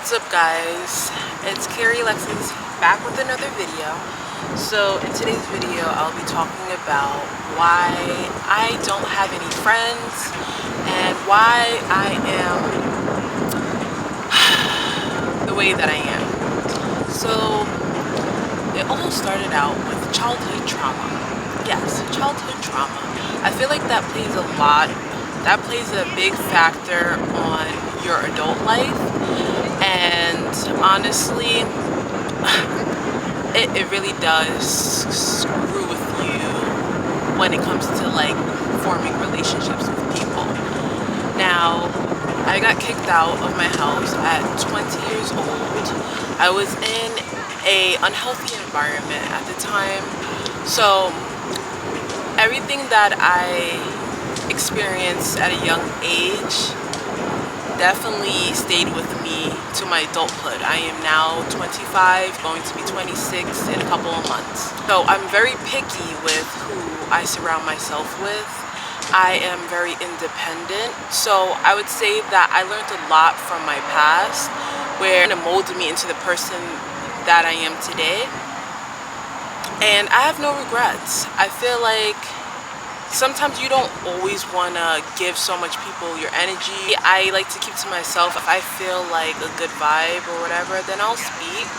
What's up, guys? It's Carrie Alexis back with another video. So in today's video I'll be talking about why I don't have any friends and why I am the way that I am. So it all started out with childhood trauma. Yes, childhood trauma. I feel like that plays a big factor on your adult life. And honestly, it really does screw with you when it comes to like forming relationships with people. Now, I got kicked out of my house at 20 years old. I was in a unhealthy environment at the time. So everything that I experienced at a young age definitely stayed with me to my adulthood. I am now 25, going to be 26 in a couple of months. So I'm very picky with who I surround myself with. I am very independent. So I would say that I learned a lot from my past, where it molded me into the person that I am today. And I have no regrets. I feel like sometimes you don't always want to give so much people your energy. I like to keep to myself. If I feel like a good vibe or whatever, then I'll speak.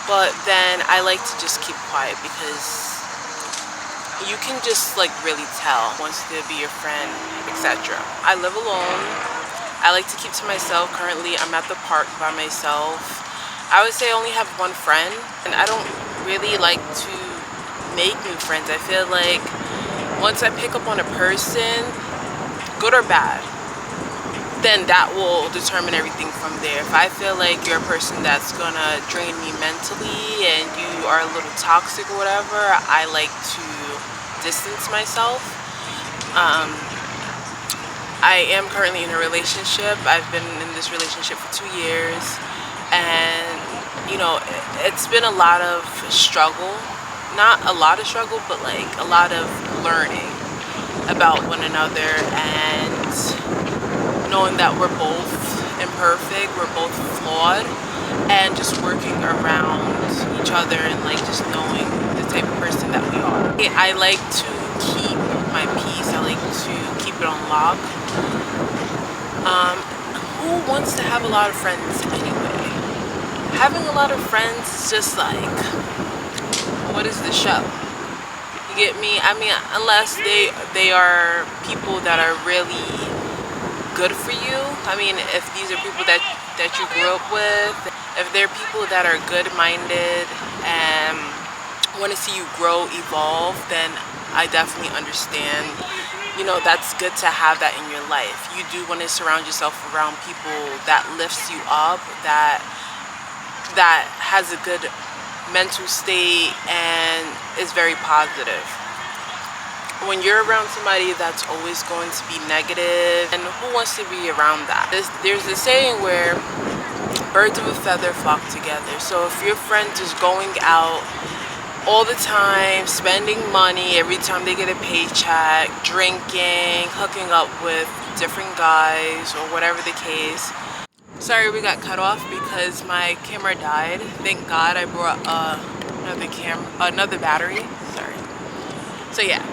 But then I like to just keep quiet because you can just like really tell who wants to be your friend, etc. I live alone. I like to keep to myself. Currently, I'm at the park by myself. I would say I only have one friend, and I don't really like to make new friends. I feel like once I pick up on a person, good or bad, then that will determine everything from there. If I feel like you're a person that's gonna drain me mentally and you are a little toxic or whatever, I like to distance myself. I am currently in a relationship. I've been in this relationship for 2 years, and you know, it's been a lot of struggle. Not a lot of struggle, but like a lot of learning about one another and knowing that we're both imperfect, we're both flawed, and just working around each other and like just knowing the type of person that we are. I like to keep my peace. I like to keep it on lock. Who wants to have a lot of friends anyway? Having a lot of friends is just like, what is the show? You get me? I mean, unless they are people that are really good for you. I mean, if these are people that you grew up with, if they're people that are good-minded and want to see you grow, evolve, then I definitely understand. You know, that's good to have that in your life. You do want to surround yourself around people that lifts you up, that has a good mental state and is very positive. When you're around somebody that's always going to be negative, and who wants to be around that? There's a saying where birds of a feather flock together. So if your friend is going out all the time, spending money every time they get a paycheck, drinking, hooking up with different guys or whatever the case. Sorry, we got cut off because my camera died. Thank God I brought another battery. Sorry. So yeah.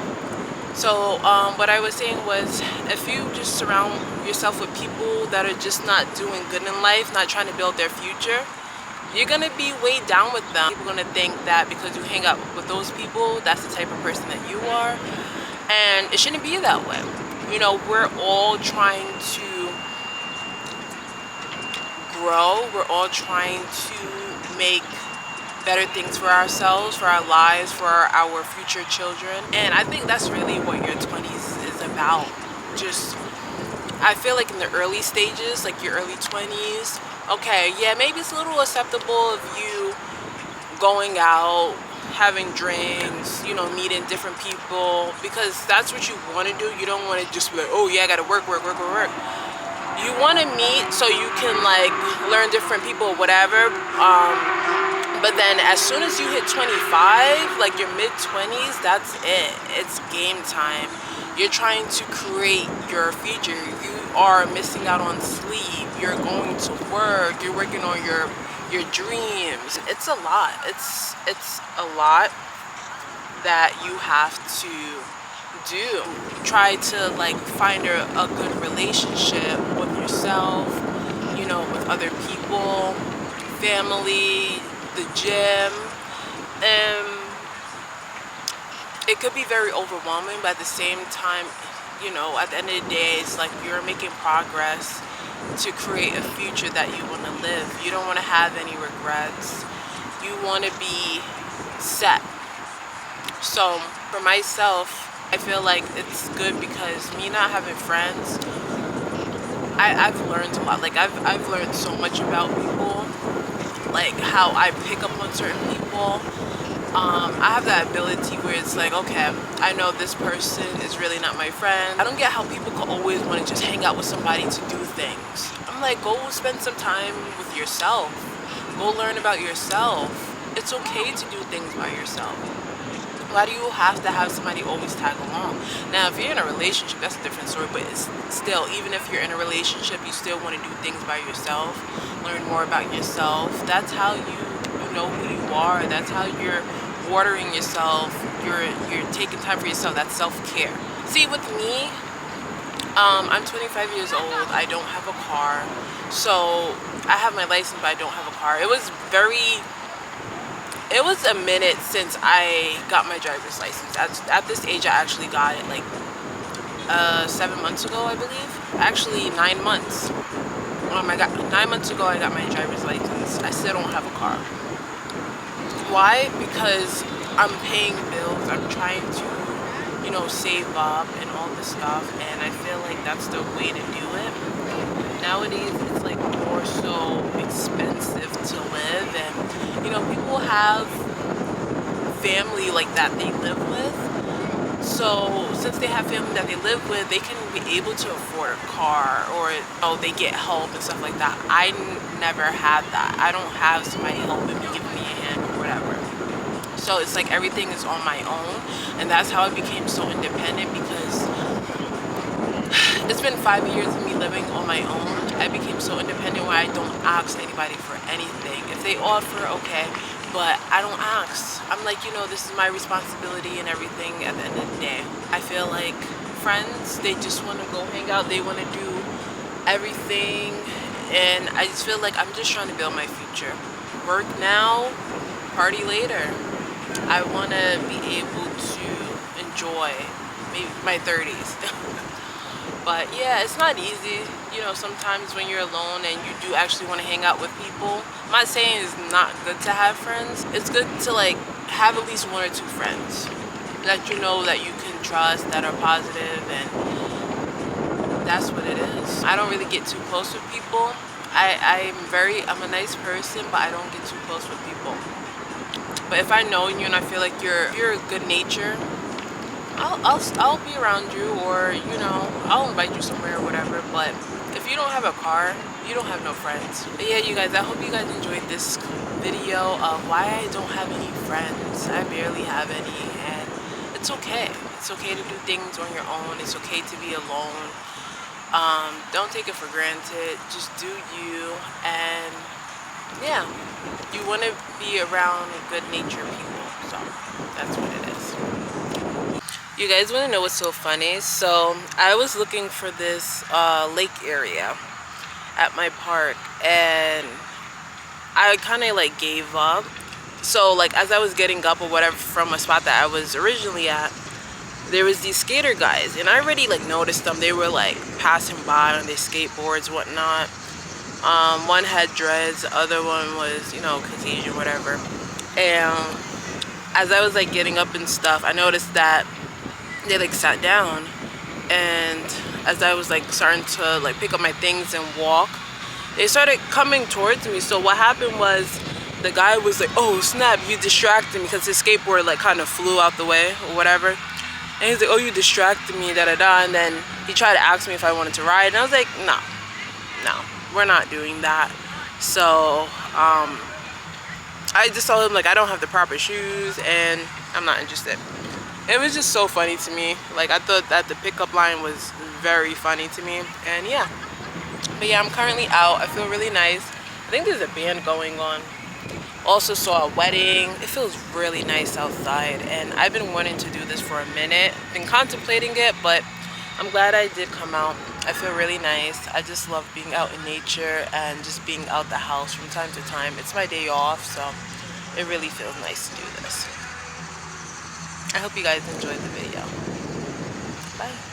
So what I was saying was, if you just surround yourself with people that are just not doing good in life, not trying to build their future, you're gonna be weighed down with them. People are gonna think that because you hang out with those people, that's the type of person that you are, and it shouldn't be that way. You know, we're all trying to grow. We're all trying to make better things for ourselves, for our lives, for our future children. And I think that's really what your 20s is about. Just, I feel like in the early stages, like your early 20s, okay, yeah, maybe it's a little acceptable of you going out, having drinks, you know, meeting different people, because that's what you want to do. You don't want to just be like, oh yeah, I gotta work. You want to meet so you can like learn different people, whatever. But then as soon as you hit 25, like your mid-20s, that's it. It's game time. You're trying to create your future. You are missing out on sleep. You're going to work. You're working on your dreams. It's a lot. It's a lot that you have to do. Try to like find a good relationship with yourself, you know, with other people, family, the gym. It could be very overwhelming, but at the same time, you know, at the end of the day, it's like you're making progress to create a future that you want to live. You don't want to have any regrets. You want to be set. So for myself, I feel like it's good because me not having friends, I've learned a lot. Like I've learned so much about people, like how I pick up on certain people. I have that ability where it's like, okay, I know this person is really not my friend. I don't get how people can always want to just hang out with somebody to do things. I'm like, go spend some time with yourself. Go learn about yourself. It's okay to do things by yourself. Why do you have to have somebody always tag along? Now, if you're in a relationship, that's a different story, but it's still, even if you're in a relationship, you still want to do things by yourself, learn more about yourself. That's how you know who you are. That's how you're watering yourself. You're taking time for yourself. That's self-care. See, with me, I'm 25 years old. I don't have a car. So I have my license, but I don't have a car. It was a minute since I got my driver's license. At this age, I actually got it like 7 months ago, I believe. Actually, 9 months. 9 months ago, I got my driver's license. I still don't have a car. Why? Because I'm paying bills. I'm trying to, you know, save up and all this stuff. And I feel like that's the way to do it. Nowadays, it's like more so expensive to live, and you know, people have family like that they live with. So since they have family that they live with, they can be able to afford a car, or they get help and stuff like that. I never had that. I don't have somebody helping me, giving me a hand or whatever. So it's like everything is on my own, and that's how I became so independent, because it's been 5 years of me living on my own. I became so independent where I don't ask anybody for anything. If they offer, okay, but I don't ask. I'm like, you know, this is my responsibility and everything at the end of the day. I feel like friends, they just want to go hang out. They want to do everything. And I just feel like I'm just trying to build my future. Work now, party later. I want to be able to enjoy maybe my 30s. But yeah, it's not easy, you know, sometimes when you're alone and you do actually want to hang out with people. I'm not saying it's not good to have friends. It's good to like have at least 1 or 2 friends that you know that you can trust, that are positive, and that's what it is. I don't really get too close with people. I'm a nice person, but I don't get too close with people. But if I know you and I feel like you're a good nature, I'll be around you, or you know, I'll invite you somewhere or whatever. But if you don't have a car, you don't have no friends. But yeah, you guys, I hope you guys enjoyed this video of why I don't have any friends. I barely have any, and it's okay. It's okay to do things on your own. It's okay to be alone. Don't take it for granted. Just do you, and yeah, you want to be around good natured people. So that's what it is. You guys want to know what's so funny? So I was looking for this lake area at my park, and I kind of like gave up. So like as I was getting up or whatever from a spot that I was originally at, there was these skater guys, and I already like noticed them. They were like passing by on their skateboards, whatnot. One had dreads, the other one was, you know, Caucasian, whatever. And as I was like getting up and stuff, I noticed that they like sat down, and as I was like starting to like pick up my things and walk, they started coming towards me. So what happened was the guy was like, oh snap, you distracted me, because his skateboard like kind of flew out the way or whatever. And he's like, oh, you distracted me, da da da. And then he tried to ask me if I wanted to ride, and I was like, no, we're not doing that. So I just told him like I don't have the proper shoes and I'm not interested. It was just so funny to me. Like I thought that the pickup line was very funny to me. And yeah. But yeah, I'm currently out. I feel really nice. I think there's a band going on. Also saw a wedding. It feels really nice outside and I've been wanting to do this for a minute. Been contemplating it, but I'm glad I did come out. I feel really nice. I just love being out in nature and just being out the house from time to time. It's my day off, so it really feels nice to do this. I hope you guys enjoyed the video. Bye.